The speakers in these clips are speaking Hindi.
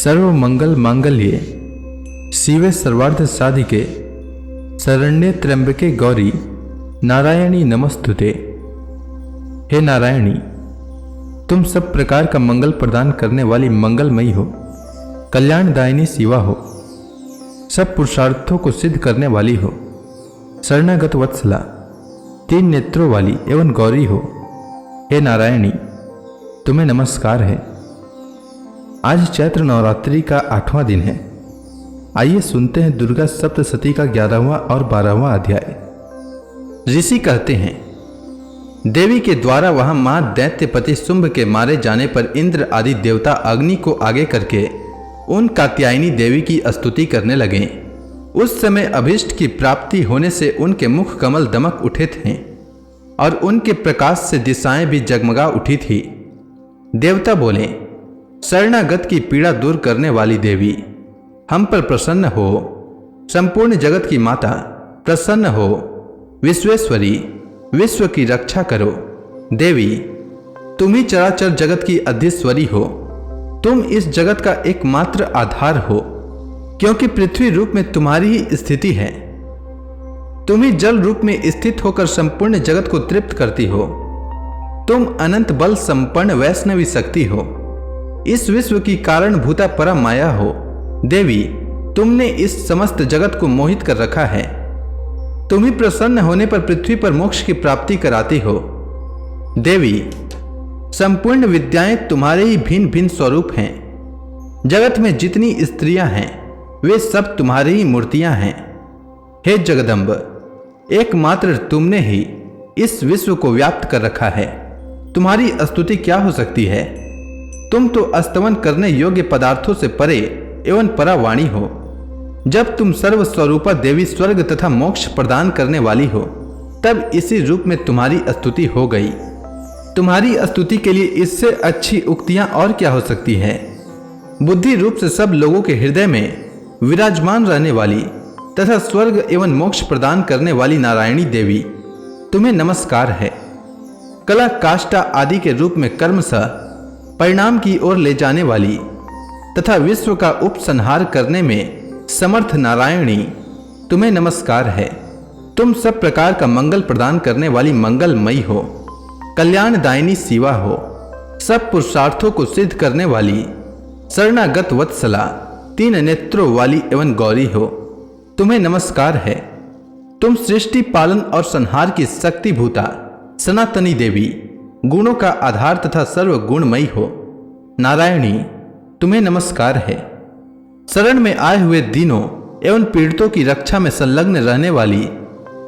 सर्व मंगल मांगल्ये शिवे सर्वार्थ साधिके शरण्ये त्र्यंबके गौरी नारायणी नमस्तुते। हे नारायणी, तुम सब प्रकार का मंगल प्रदान करने वाली मंगलमयी हो, कल्याणदायिनी शिवा हो, सब पुरुषार्थों को सिद्ध करने वाली हो, शरणागत वत्सला, तीन नेत्रों वाली एवं गौरी हो। हे नारायणी, तुम्हें नमस्कार है। आज चैत्र नवरात्रि का 8वां दिन है। आइए सुनते हैं दुर्गा सप्तशती का 11वां और 12वां अध्याय। ऋषि कहते हैं, देवी के द्वारा वहां मां दैत्यपति शुंभ के मारे जाने पर इंद्र आदि देवता अग्नि को आगे करके उन कात्यायनी देवी की स्तुति करने लगे। उस समय अभीष्ट की प्राप्ति होने से उनके मुख कमल दमक उठे थे और उनके प्रकाश से दिशाएं भी जगमगा उठी थी। देवता बोले, शरणागत की पीड़ा दूर करने वाली देवी, हम पर प्रसन्न हो। संपूर्ण जगत की माता, प्रसन्न हो। विश्वेश्वरी, विश्व की रक्षा करो। देवी, तुम ही चराचर जगत की अधीश्वरी हो। तुम इस जगत का एकमात्र आधार हो, क्योंकि पृथ्वी रूप में तुम्हारी ही स्थिति है। तुम ही जल रूप में स्थित होकर संपूर्ण जगत को तृप्त करती हो। तुम अनंत बल संपन्न वैष्णवी शक्ति हो। इस विश्व की कारण भूता परम माया हो। देवी, तुमने इस समस्त जगत को मोहित कर रखा है। तुम ही प्रसन्न होने पर पृथ्वी पर मोक्ष की प्राप्ति कराती हो। देवी, संपूर्ण विद्याएं तुम्हारे ही भिन्न भिन्न स्वरूप हैं। जगत में जितनी स्त्रियां हैं वे सब तुम्हारी ही मूर्तियां हैं। हे जगदम्ब, एकमात्र तुमने ही इस विश्व को व्याप्त कर रखा है। तुम्हारी स्तुति क्या हो सकती है? तुम तो स्तवन करने योग्य पदार्थों से परे एवं परावाणी हो। जब तुम सर्वस्वरूपा देवी स्वर्ग तथा मोक्ष प्रदान करने वाली हो, तब इसी रूप में तुम्हारी स्तुति हो गई। तुम्हारी स्तुति के लिए इससे अच्छी उक्तियां और क्या हो सकती है? बुद्धि रूप से सब लोगों के हृदय में विराजमान रहने वाली तथा स्वर्ग एवं मोक्ष प्रदान करने वाली नारायणी देवी, तुम्हें नमस्कार है। कला काष्ठा आदि के रूप में कर्म सह परिणाम की ओर ले जाने वाली तथा विश्व का उपसंहार करने में समर्थ नारायणी, तुम्हें नमस्कार है। तुम सब प्रकार का मंगल प्रदान करने वाली मंगलमयी हो, कल्याणदायिनी शिवा हो, सब पुरुषार्थों को सिद्ध करने वाली शरणागत वत्सला, तीन नेत्रों वाली एवं गौरी हो। तुम्हें नमस्कार है। तुम सृष्टि पालन और संहार की शक्तिभूता सनातनी देवी, गुणों का आधार तथा सर्व गुणमयी हो। नारायणी, तुम्हें नमस्कार है। शरण में आए हुए दीनों एवं पीड़ितों की रक्षा में संलग्न रहने वाली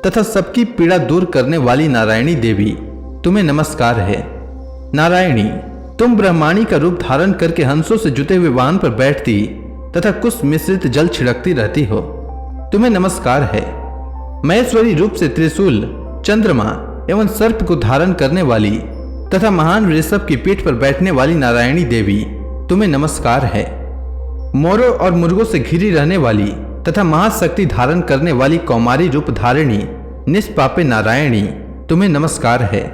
तथा सबकी पीड़ा दूर करने वाली नारायणी देवी, तुम्हें नमस्कार है। नारायणी, तुम ब्रह्माणी का रूप धारण करके हंसों से जुटे हुए वाहन पर बैठती तथा कुछ मिश्रित जल छिड़कती रहती हो। तुम्हें नमस्कार है। महेश्वरी रूप से त्रिशूल, चंद्रमा एवं सर्प को धारण करने वाली तथा महान ऋषभ की पीठ पर बैठने वाली नारायणी देवी, तुम्हें नमस्कार है। मोरों और मुर्गों से घिरी रहने वाली तथा महाशक्ति धारण करने वाली कौमारी रूप धारिणी निष्पापे नारायणी, तुम्हें नमस्कार है।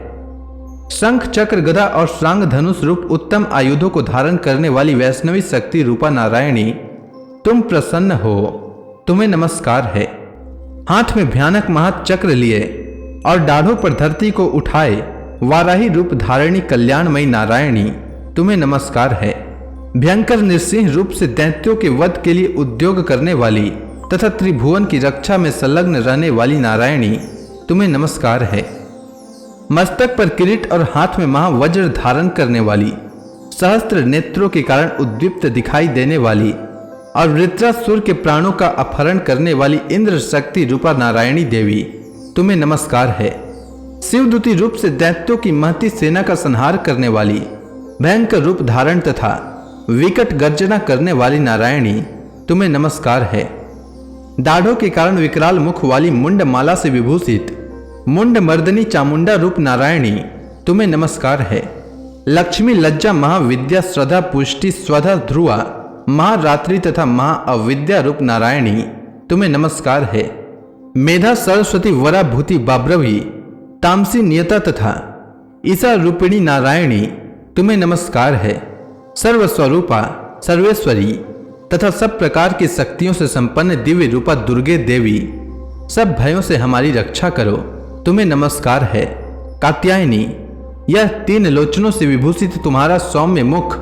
शंख चक्र गदा और श्रांग धनुष रूप उत्तम आयुधों को धारण करने वाली वैष्णवी शक्ति रूपा नारायणी, तुम प्रसन्न हो। तुम्हें नमस्कार है। हाथ में भयानक महाचक्र लिए और दाढ़ों पर धरती को उठाए वाराही रूप धारिणी कल्याणमयी नारायणी, तुम्हें नमस्कार है। भयंकर नृसिंह रूप से दैत्यों के वध के लिए उद्योग करने वाली तथा त्रिभुवन की रक्षा में संलग्न रहने वाली नारायणी, तुम्हें नमस्कार है। मस्तक पर किरीट और हाथ में महावज्र धारण करने वाली, सहस्त्र नेत्रों के कारण उद्दीप्त दिखाई देने वाली और वृत्रासुर के प्राणों का अपहरण करने वाली इंद्र शक्ति रूपा नारायणी देवी, तुम्हें नमस्कार है। शिवदूती रूप से दैत्यों की महती सेना का संहार करने वाली, भयंकर रूप धारण तथा विकट गर्जना करने वाली नारायणी, तुम्हें नमस्कार है। दाढ़ों के कारण विकराल मुख वाली मुंड माला से विभूषित मुंड मर्दनी चामुंडा रूप नारायणी, तुम्हें नमस्कार है। लक्ष्मी लज्जा महाविद्या श्रद्धा पुष्टि स्वधा ध्रुवा महारात्रि तथा महाअविद्या रूप नारायणी, तुम्हें नमस्कार है। मेधा सरस्वती वरा भूति बाब्रवी तामसी नियता तथा ईसा रूपिणी नारायणी, तुम्हें नमस्कार है। सर्वस्वरूपा सर्वेश्वरी तथा सब प्रकार की शक्तियों से संपन्न दिव्य रूपा दुर्गे देवी, सब भयों से हमारी रक्षा करो, तुम्हें नमस्कार है। कात्यायनी, यह 3 लोचनों से विभूषित तुम्हारा सौम्य मुख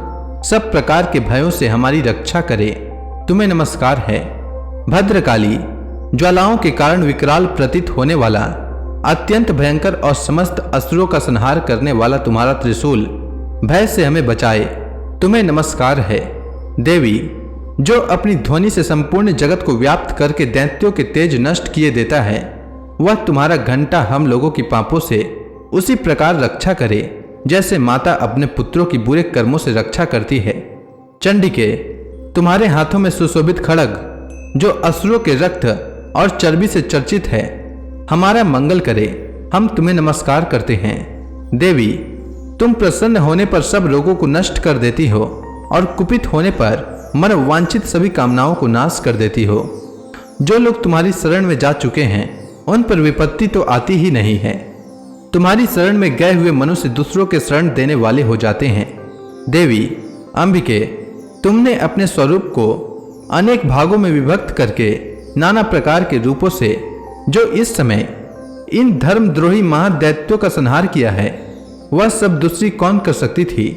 सब प्रकार के भयों से हमारी रक्षा करे, तुम्हें नमस्कार है। भद्रकाली, ज्वालाओं के कारण विकराल प्रतीत होने वाला, अत्यंत भयंकर और समस्त असुरों का संहार करने वाला तुम्हारा त्रिशूल भय से हमें बचाए, तुम्हें नमस्कार है। देवी, जो अपनी ध्वनि से संपूर्ण जगत को व्याप्त करके दैत्यों के तेज नष्ट किए देता है, वह तुम्हारा घंटा हम लोगों की पापों से उसी प्रकार रक्षा करे जैसे माता अपने पुत्रों की बुरे कर्मों से रक्षा करती है। चंडिके, तुम्हारे हाथों में सुशोभित खड्ग जो असुरों के रक्त और चर्बी से चर्चित है, हमारा मंगल करे, हम तुम्हें नमस्कार करते हैं। देवी, तुम प्रसन्न होने पर सब रोगों को नष्ट कर देती हो और कुपित होने पर मन वांछित सभी कामनाओं को नाश कर देती हो। जो लोग तुम्हारी शरण में जा चुके हैं उन पर विपत्ति तो आती ही नहीं है। तुम्हारी शरण में गए हुए मनुष्य दूसरों के शरण देने वाले हो जाते हैं। देवी अंबिके, तुमने अपने स्वरूप को अनेक भागों में विभक्त करके नाना प्रकार के रूपों से जो इस समय इन धर्मद्रोही महादैत्यों का संहार किया है, वह सब दूसरी कौन कर सकती थी।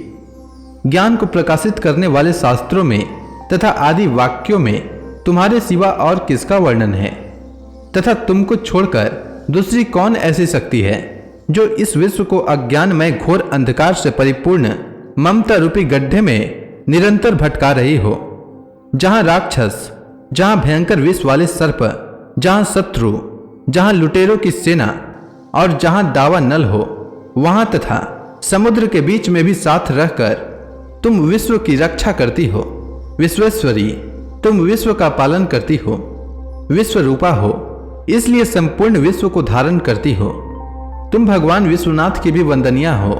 ज्ञान को प्रकाशित करने वाले शास्त्रों में तथा आदि वाक्यों में तुम्हारे सिवा और किसका वर्णन है, तथा तुमको छोड़कर दूसरी कौन ऐसी शक्ति है जो इस विश्व को अज्ञानमय घोर अंधकार से परिपूर्ण ममता रूपी गड्ढे में निरंतर भटका रही हो। जहां राक्षस, जहां भयंकर विष वाले सर्प, जहां शत्रु, जहां लुटेरों की सेना और जहां दावा नल हो, वहां तथा समुद्र के बीच में भी साथ रहकर तुम विश्व की रक्षा करती हो। विश्वेश्वरी, तुम विश्व का पालन करती हो, विश्व रूपा हो, इसलिए संपूर्ण विश्व को धारण करती हो। तुम भगवान विश्वनाथ की भी वंदनीय हो।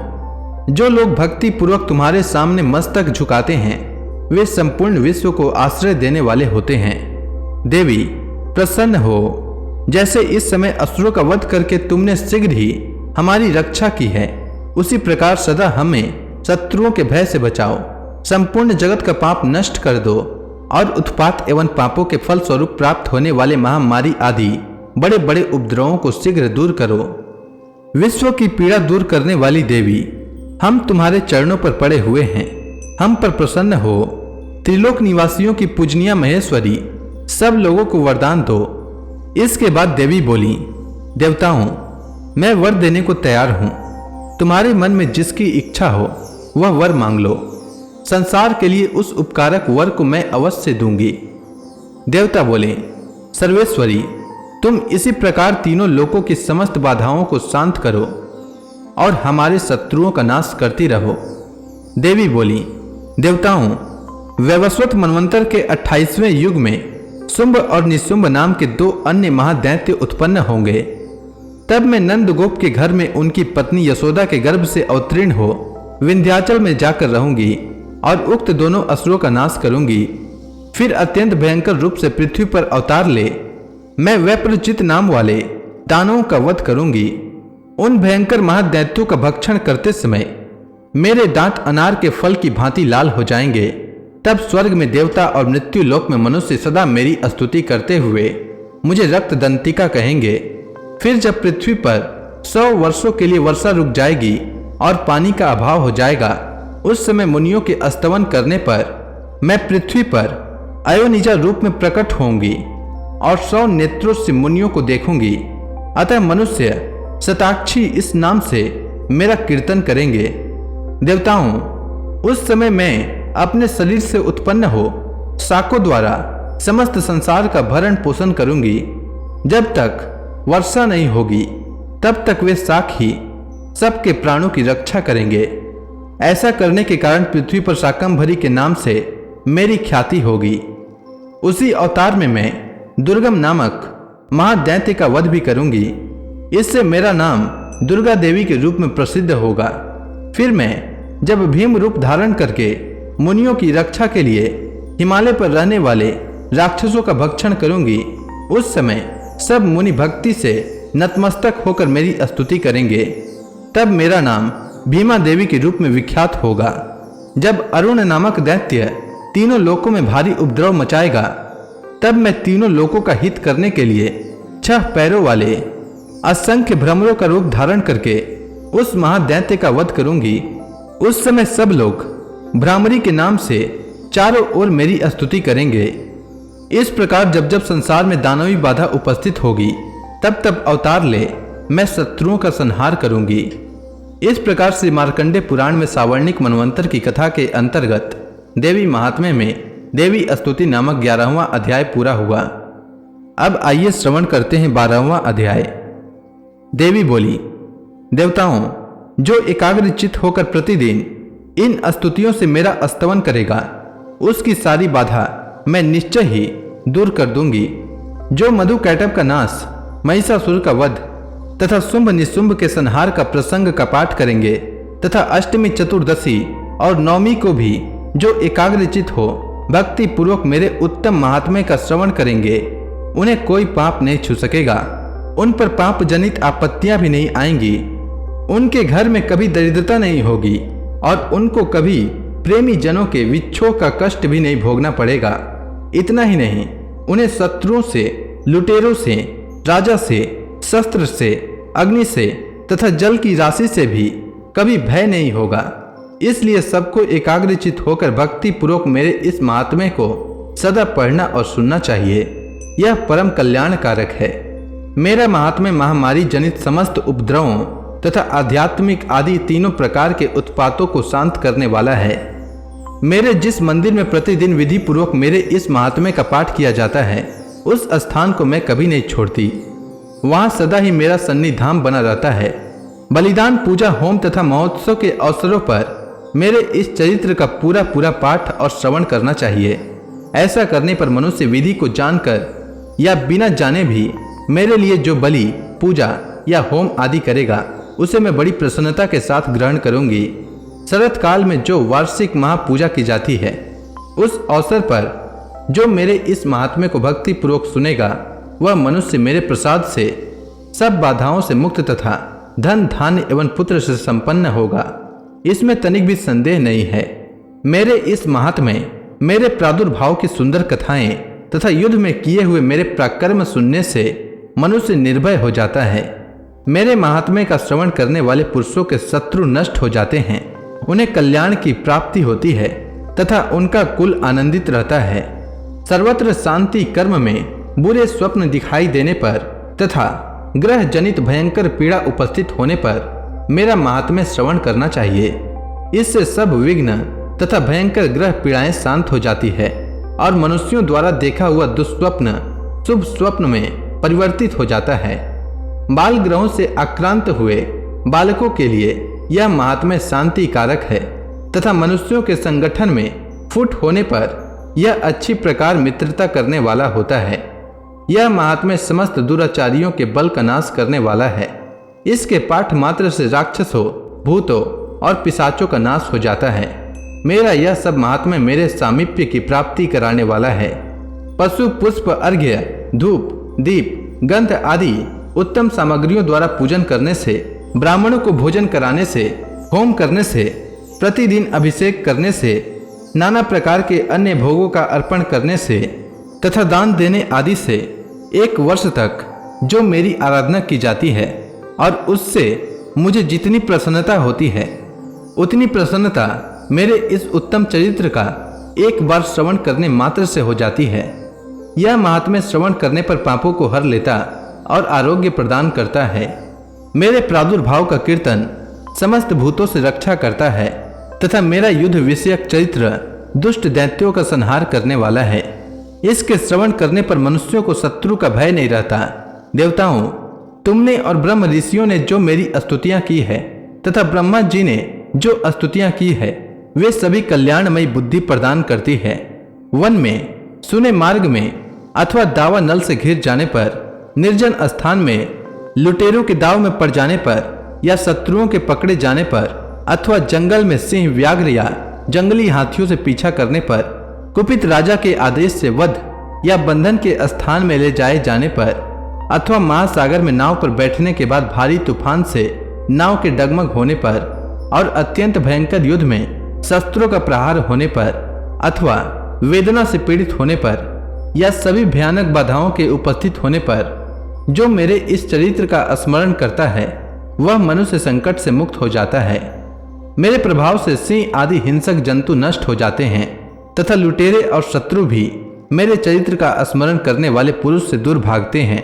जो लोग भक्ति पूर्वक तुम्हारे सामने मस्तक झुकाते हैं, वे संपूर्ण विश्व को आश्रय देने वाले होते हैं। देवी प्रसन्न हो, जैसे इस समय असुरों का वध करके तुमने शीघ्र ही हमारी रक्षा की है, उसी प्रकार सदा हमें शत्रुओं के भय से बचाओ। संपूर्ण जगत का पाप नष्ट कर दो और उत्पात एवं पापों के फल स्वरूप प्राप्त होने वाले महामारी आदि बड़े बड़े उपद्रवों को शीघ्र दूर करो। विश्व की पीड़ा दूर करने वाली देवी, हम तुम्हारे चरणों पर पड़े हुए हैं, हम पर प्रसन्न हो। त्रिलोक निवासियों की पूजनीय महेश्वरी, सब लोगों को वरदान दो। इसके बाद देवी बोली, देवताओं, मैं वर देने को तैयार हूं। तुम्हारे मन में जिसकी इच्छा हो वह वर मांग लो। संसार के लिए उस उपकारक वर को मैं अवश्य दूंगी। देवता बोले, सर्वेश्वरी, तुम इसी प्रकार तीनों लोकों की समस्त बाधाओं को शांत करो और हमारे शत्रुओं का नाश करती रहो। देवी बोली, देवताओं, वैवस्वत मनवंतर के 28वें युग में शुंभ और निशुंभ नाम के 2 अन्य महादैत्य उत्पन्न होंगे। तब मैं नंदगोप के घर में उनकी पत्नी यशोदा के गर्भ से अवतीर्ण हो विंध्याचल में जाकर रहूंगी और उक्त दोनों असुरों का नाश करूंगी। फिर अत्यंत भयंकर रूप से पृथ्वी पर अवतार ले मैं वैप्रचित नाम वाले दानवों का वध करूंगी। उन भयंकर महादैत्यों का भक्षण करते समय मेरे दांत अनार के फल की भांति लाल हो जाएंगे। तब स्वर्ग में देवता और मृत्यु लोक में मनुष्य सदा मेरी स्तुति करते हुए मुझे रक्त दंतिका कहेंगे। फिर जब पृथ्वी पर 100 वर्षों के लिए वर्षा रुक जाएगी और पानी का अभाव हो जाएगा, उस समय मुनियों के स्तवन करने पर मैं पृथ्वी पर अयोनिजा रूप में प्रकट होंगी और 100 नेत्रों से मुनियों को देखूंगी। अतः मनुष्य शताक्षी इस नाम से मेरा कीर्तन करेंगे। देवताओं, उस समय मैं अपने शरीर से उत्पन्न हो शाकों द्वारा समस्त संसार का भरण पोषण करूंगी। जब तक वर्षा नहीं होगी तब तक वे शाक ही सबके प्राणों की रक्षा करेंगे। ऐसा करने के कारण पृथ्वी पर शाकंभरी के नाम से मेरी ख्याति होगी। उसी अवतार में मैं दुर्गम नामक महादैत्य का वध भी करूंगी। इससे मेरा नाम दुर्गा देवी के रूप में प्रसिद्ध होगा। फिर मैं जब भीम रूप धारण करके मुनियों की रक्षा के लिए हिमालय पर रहने वाले राक्षसों का भक्षण करूंगी, उस समय सब मुनि भक्ति से नतमस्तक होकर मेरी स्तुति करेंगे। तब मेरा नाम भीमा देवी के रूप में विख्यात होगा। जब अरुण नामक दैत्य तीनों लोकों में भारी उपद्रव मचाएगा, तब मैं तीनों लोकों का हित करने के लिए 6 पैरों वाले असंख्य भ्रमरों का रूप धारण करके उस महादैत्य का वध करूंगी। उस समय सब लोग भ्रामरी के नाम से चारों ओर मेरी स्तुति करेंगे। इस प्रकार जब जब संसार में दानवी बाधा उपस्थित होगी, तब तब अवतार ले मैं शत्रुओं का संहार करूंगी। इस प्रकार से मार्कंडे पुराण में सावर्णिक मनवंतर की कथा के अंतर्गत देवी महात्म्य में देवी स्तुति नामक 11वां अध्याय पूरा हुआ। अब आइए श्रवण करते हैं 12वां अध्याय। देवी बोली, देवताओं, जो एकाग्रचित्त होकर प्रतिदिन इन स्तुतियों से मेरा स्तवन करेगा, उसकी सारी बाधा मैं निश्चय ही दूर कर दूंगी। जो मधु कैटभ का नाश, महिषासुर का वध तथा शुंभ निशुंभ के संहार का प्रसंग का पाठ करेंगे तथा अष्टमी, चतुर्दशी और नवमी को भी जो एकाग्रचित्त हो भक्ति पूर्वक मेरे उत्तम महात्म्य का श्रवण करेंगे, उन्हें कोई पाप नहीं छू सकेगा। उन पर पाप जनित आपत्तियां भी नहीं आएंगी। उनके घर में कभी दरिद्रता नहीं होगी और उनको कभी प्रेमी जनों के विच्छोह का कष्ट भी नहीं भोगना पड़ेगा। इतना ही नहीं, उन्हें शत्रुओं से, लुटेरों से, राजा से, शस्त्र से, अग्नि से तथा जल की राशि से भी कभी भय नहीं होगा। इसलिए सबको एकाग्रचित्त होकर भक्ति पूर्वक मेरे इस महात्म्य को सदा पढ़ना और सुनना चाहिए। यह परम कल्याण कारक है। मेरा महात्म्य महामारी जनित समस्त उपद्रवों तथा आध्यात्मिक आदि तीनों प्रकार के उत्पातों को शांत करने वाला है। मेरे जिस मंदिर में प्रतिदिन विधि पूर्वक मेरे इस महात्म्य का पाठ किया जाता है, उस स्थान को मैं कभी नहीं छोड़ती। वहां सदा ही मेरा सन्निधान बना रहता है। बलिदान, पूजा, होम तथा महोत्सव के अवसरों पर मेरे इस चरित्र का पूरा पूरा पाठ और श्रवण करना चाहिए। ऐसा करने पर मनुष्य विधि को जानकर या बिना जाने भी मेरे लिए जो बलि, पूजा या होम आदि करेगा, उसे मैं बड़ी प्रसन्नता के साथ ग्रहण करूंगी। शरत काल में जो वार्षिक महापूजा की जाती है, उस अवसर पर जो मेरे इस महात्म्य को भक्ति पूर्वक सुनेगा, वह मनुष्य मेरे प्रसाद से सब बाधाओं से मुक्त तथा धन, धान्य एवं पुत्र से संपन्न होगा। इसमें तनिक भी संदेह नहीं है। मेरे इस महात्म्य, मेरे प्रादुर्भाव की सुंदर कथाएं तथा युद्ध में किए हुए मेरे पराक्रम सुनने से मनुष्य निर्भय हो जाता है। मेरे महात्म्य का श्रवण करने वाले पुरुषों के शत्रु नष्ट हो जाते हैं, उन्हें कल्याण की प्राप्ति होती है तथा उनका कुल आनंदित रहता है। सर्वत्र शांति, कर्म में बुरे स्वप्न दिखाई देने पर तथा ग्रह जनित भयंकर पीड़ा उपस्थित होने पर मेरा महात्म्य श्रवण करना चाहिए। इससे सब विघ्न तथा भयंकर ग्रह पीड़ाएं शांत हो जाती है और मनुष्यों द्वारा देखा हुआ दुष्स्वप्न शुभ स्वप्न में परिवर्तित हो जाता है। बाल ग्रहों से आक्रांत हुए बालकों के लिए यह महात्म्य शांति कारक है तथा मनुष्यों के संगठन में फूट होने पर यह अच्छी प्रकार मित्रता करने वाला होता है। यह महात्म्य समस्त दुराचारियों के बल का नाश करने वाला है। इसके पाठ मात्र से राक्षसों, भूतों और पिशाचों का नाश हो जाता है। मेरा यह सब महात्म्य मेरे सामीप्य की प्राप्ति कराने वाला है। पशु, पुष्प, अर्घ्य, धूप, दीप, गंध आदि उत्तम सामग्रियों द्वारा पूजन करने से, ब्राह्मणों को भोजन कराने से, होम करने से, प्रतिदिन अभिषेक करने से, नाना प्रकार के अन्य भोगों का अर्पण करने से तथा दान देने आदि से 1 वर्ष तक जो मेरी आराधना की जाती है और उससे मुझे जितनी प्रसन्नता होती है, उतनी प्रसन्नता मेरे इस उत्तम चरित्र का एक बार श्रवण करने मात्र से हो जाती है। यह महात्म्य श्रवण करने पर पापों को हर लेता और आरोग्य प्रदान करता है। मेरे प्रादुर्भाव का कीर्तन समस्त भूतों से रक्षा करता है तथा मेरा युद्ध विषयक चरित्र दुष्ट दैत्यों का संहार करने वाला है। इसके श्रवण करने पर मनुष्यों को शत्रु का भय नहीं रहता। देवताओं, तुमने और ब्रह्म ऋषियों ने जो मेरी स्तुतियां की है तथा ब्रह्मा जी ने जो स्तुतियां की है, वे सभी कल्याणमयी बुद्धि प्रदान करती है। वन में, सुने मार्ग में अथवा दावा नल से घिर जाने पर, निर्जन स्थान में लुटेरों के दाव में पड़ जाने पर या शत्रुओं के पकड़े जाने पर अथवा जंगल में सिंह, व्याघ्र या जंगली हाथियों से पीछा करने पर, कुपित राजा के आदेश से वध या बंधन के स्थान में ले जाए जाने पर अथवा महासागर में नाव पर बैठने के बाद भारी तूफान से नाव के डगमग होने पर और अत्यंत भयंकर युद्ध में शस्त्रों का प्रहार होने पर अथवा वेदना से पीड़ित होने पर या सभी भयानक बाधाओं के उपस्थित होने पर जो मेरे इस चरित्र का स्मरण करता है वह मनुष्य संकट से मुक्त हो जाता है। मेरे प्रभाव से सिंह आदि हिंसक जंतु नष्ट हो जाते हैं तथा लुटेरे और शत्रु भी मेरे चरित्र का स्मरण करने वाले पुरुष से दूर भागते हैं।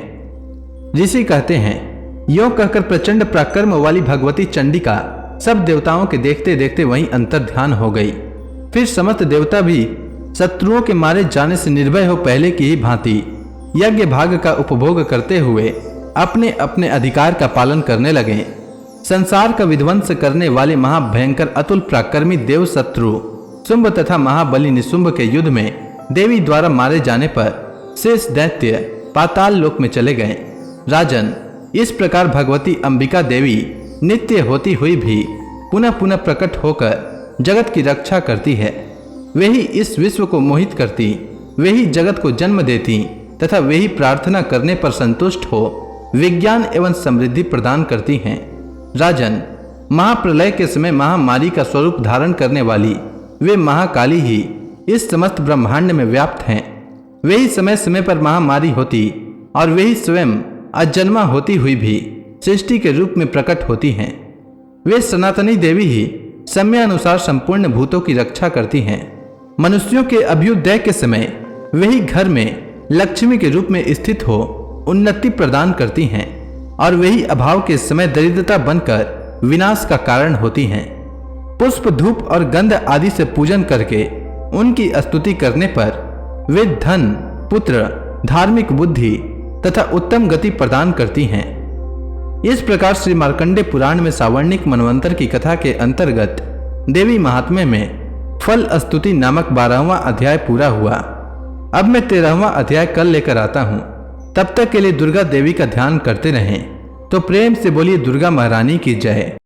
ऋषि कहते हैं, यों कहकर प्रचंड पराक्रम वाली भगवती चंडिका सब देवताओं के देखते देखते वहीं अंतर ध्यान हो गई। फिर समस्त देवता भी शत्रुओं के मारे जाने से निर्भय हो पहले की ही भांति यज्ञ भाग का उपभोग करते हुए अपने अपने अधिकार का पालन करने लगे। संसार का विध्वंस करने वाले महाभयंकर अतुल पराक्रमी देव शत्रु शुंभ तथा महाबली निशुंभ के युद्ध में देवी द्वारा मारे जाने पर शेष दैत्य पाताल लोक में चले गए। राजन, इस प्रकार भगवती अंबिका देवी नित्य होती हुई भी पुनः पुनः प्रकट होकर जगत की रक्षा करती है। वे ही इस विश्व को मोहित करती, वे ही जगत को जन्म देती तथा वे ही प्रार्थना करने पर संतुष्ट हो विज्ञान एवं समृद्धि प्रदान करती हैं। राजन, महाप्रलय के समय महामारी का स्वरूप धारण करने वाली वे महाकाली ही इस समस्त ब्रह्मांड में व्याप्त हैं। वे ही समय समय पर महामारी होती और वे ही स्वयं अजन्मा होती हुई भी सृष्टि के रूप में प्रकट होती हैं। वे सनातनी देवी ही समयानुसार संपूर्ण भूतों की रक्षा करती हैं। मनुष्यों के अभ्युदय के समय वे ही घर में लक्ष्मी के रूप में स्थित हो उन्नति प्रदान करती हैं और वही अभाव के समय दरिद्रता बनकर विनाश का कारण होती हैं। पुष्प, धूप और गंध आदि से पूजन करके उनकी स्तुति करने पर वे धन, पुत्र, धार्मिक बुद्धि तथा उत्तम गति प्रदान करती हैं। इस प्रकार श्री मार्कंडे पुराण में सावर्णिक मनवंतर की कथा के अंतर्गत देवी महात्म्य में फल स्तुति नामक 12वां अध्याय पूरा हुआ। अब मैं 13वां अध्याय कल लेकर आता हूँ। तब तक के लिए दुर्गा देवी का ध्यान करते रहें। तो प्रेम से बोलिए दुर्गा महारानी की जय।